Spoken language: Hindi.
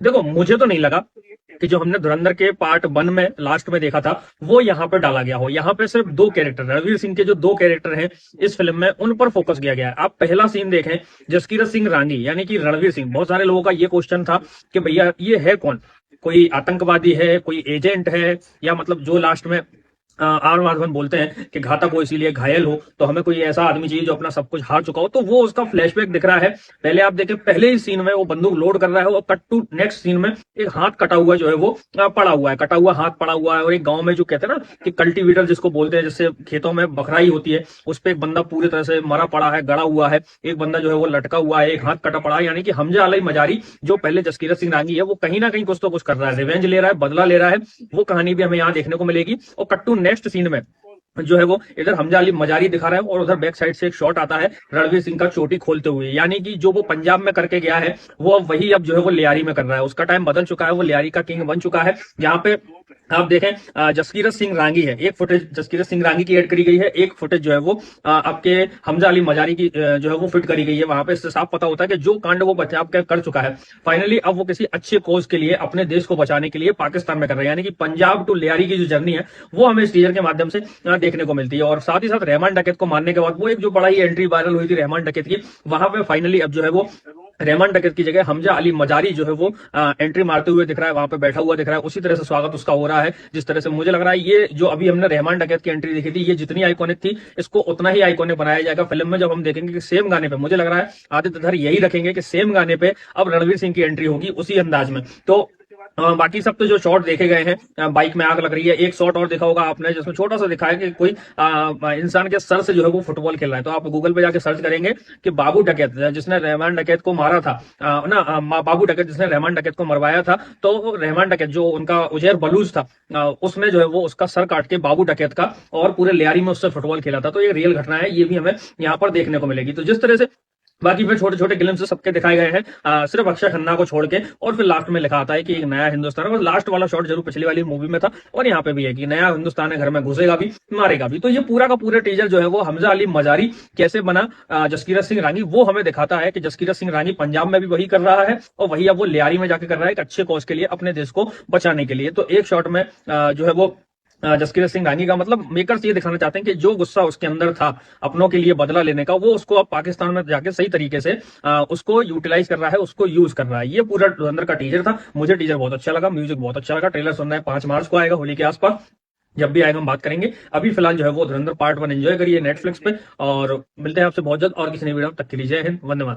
देखो मुझे तो नहीं लगा कि जो हमने धुरंधर के पार्ट 1 में लास्ट में देखा था वो यहाँ पे डाला गया हो। यहाँ पे सिर्फ दो कैरेक्टर, रणवीर सिंह के जो दो कैरेक्टर हैं इस फिल्म में, उन पर फोकस किया गया है। आप पहला सीन देखें, जसकीरत सिंह रांगी यानी कि रणवीर सिंह, बहुत सारे लोगों का ये क्वेश्चन था कि भैया ये है कौन, कोई आतंकवादी है, कोई एजेंट है, या मतलब जो लास्ट में आर माधवन बोलते हैं कि घातक हो इसीलिए घायल हो, तो हमें कोई ऐसा आदमी चाहिए जो अपना सब कुछ हार चुका हो। तो वो उसका फ्लैशबैक दिख रहा है। पहले आप देखें, पहले ही सीन में वो बंदूक लोड कर रहा है और कट टू नेक्स्ट सीन में एक हाथ कटा हुआ जो है वो पड़ा हुआ है, कटा हुआ हाथ पड़ा हुआ है। और एक गांव में जो कहते हैं ना कि कल्टीवेटर जिसको बोलते हैं, जिससे खेतों में बखराई होती है, उस पर एक बंदा पूरी तरह से मरा पड़ा है, गड़ा हुआ है। एक बंदा जो है वो लटका हुआ है, एक हाथ कटा पड़ा है। यानी कि हमजा अली मजारी जो पहले जसकीरत सिंह रांगी है, वो कहीं ना कहीं कुछ तो कुछ कर रहा है, रिवेंज ले रहा है, बदला ले रहा है। वो कहानी भी हमें यहाँ देखने को मिलेगी। और कट टू नेक्स्ट सीन में जो है वो इधर हमजा अली मजारी दिखा रहा है और उधर बैक साइड से एक शॉट आता है रणवीर सिंह का चोटी खोलते हुए। यानी कि जो वो पंजाब में करके गया है वो अब वही अब जो है वो लियारी में कर रहा है। उसका टाइम बदल चुका है, वो लियारी का किंग बन चुका है। यहाँ पे आप देखें, जसकीरत सिंह रांगी है, एक फुटेज जसकीरत सिंह रांगी की ऐड करी गई है, एक फुटेज जो है वो आपके हमजा अली मजारी की जो है वो फिट करी गई है। वहां पे इससे साफ पता होता है कि जो कांड वो पंजाब के कर चुका है, फाइनली अब वो किसी अच्छे कोज के लिए, अपने देश को बचाने के लिए पाकिस्तान में कर रहे हैं। यानी कि पंजाब टू लियारी की जो जर्नी है वो हमें इस टीजर के माध्यम से देखने को मिलती है। और साथ ही साथ रहमान डकैत को मारने के बाद वो एक जो बड़ा ही एंट्री वायरल हुई थी रहमान डकैत की, वहां पे फाइनली अब जो है वो रहमान डकैत की जगह हमजा अली मजारी जो है वो एंट्री मारते हुए दिख रहा है, वहां पे बैठा हुआ दिख रहा है। उसी तरह से स्वागत उसका हो रहा है जिस तरह से मुझे लग रहा है ये जो अभी हमने रहमान डकैत की एंट्री देखी थी, ये जितनी आइकॉनिक थी इसको उतना ही आइकॉनिक बनाया जाएगा फिल्म में। जब हम देखेंगे कि सेम गाने पे, मुझे लग रहा है आदित्य धर यही रखेंगे कि सेम गाने पे अब रणवीर सिंह की एंट्री होगी उसी अंदाज में। तो बाकी सब तो जो शॉट देखे गए हैं, बाइक में आग लग रही है, एक शॉट और देखा होगा आपने जिसमें छोटा सा दिखा है कि कोई इंसान के सर से जो है वो फुटबॉल खेल रहा है। तो आप गूगल पे जाके सर्च करेंगे कि बाबू डकैत जिसने रहमान डकैत को मारा था, बाबू डकैत जिसने रहमान डकैत को मरवाया था, तो रहमान डकैत जो उनका उजैर बलूच था, उसने जो है वो उसका सर काट के बाबू डकैत का और पूरे लियारी में उससे फुटबॉल खेला था। तो ये रियल घटना है, ये भी हमें यहाँ पर देखने को मिलेगी। तो जिस तरह से बाकी फिर छोटे छोटे ग्लिम्स सबके दिखाए गए हैं, सिर्फ अक्षय खन्ना को छोड़ के। और फिर लास्ट में लिखा आता है कि एक नया हिंदुस्तान है। लास्ट वाला शॉट जरूर पिछली वाली मूवी में था और यहाँ पे भी है कि नया हिंदुस्तान है, घर में घुसेगा भी मारेगा भी। तो ये पूरा का पूरा टीजर जो है वो हमजा अली मजारी कैसे बना जसकीरत सिंह रांगी, वो हमें दिखाता है कि जसकीरत सिंह रांगी पंजाब में भी वही कर रहा है और वही अब वो लियारी में जाके कर रहा है एक अच्छे कॉज के लिए, अपने देश को बचाने के लिए। तो एक शॉट में जो है वो जसकीरत सिंह रांगी का मतलब मेकर्स ये दिखाना चाहते हैं कि जो गुस्सा उसके अंदर था अपनों के लिए बदला लेने का, वो उसको अब पाकिस्तान में जाके सही तरीके से उसको यूटिलाइज कर रहा है, उसको यूज कर रहा है। ये पूरा अंदर का टीजर था। मुझे टीजर बहुत अच्छा लगा, म्यूजिक बहुत अच्छा लगा। ट्रेलर सुनना है 5 मार्च को आएगा, होली के आसपास। जब भी आएगा हम बात करेंगे। अभी फिलहाल जो है वो धुरंधर पार्ट 1 एंजॉय करिए नेटफ्लिक्स पे, और मिलते हैं आपसे बहुत जल्द और किसी नई वीडियो में। तक के लिए जय हिंद, वंदे मातरम।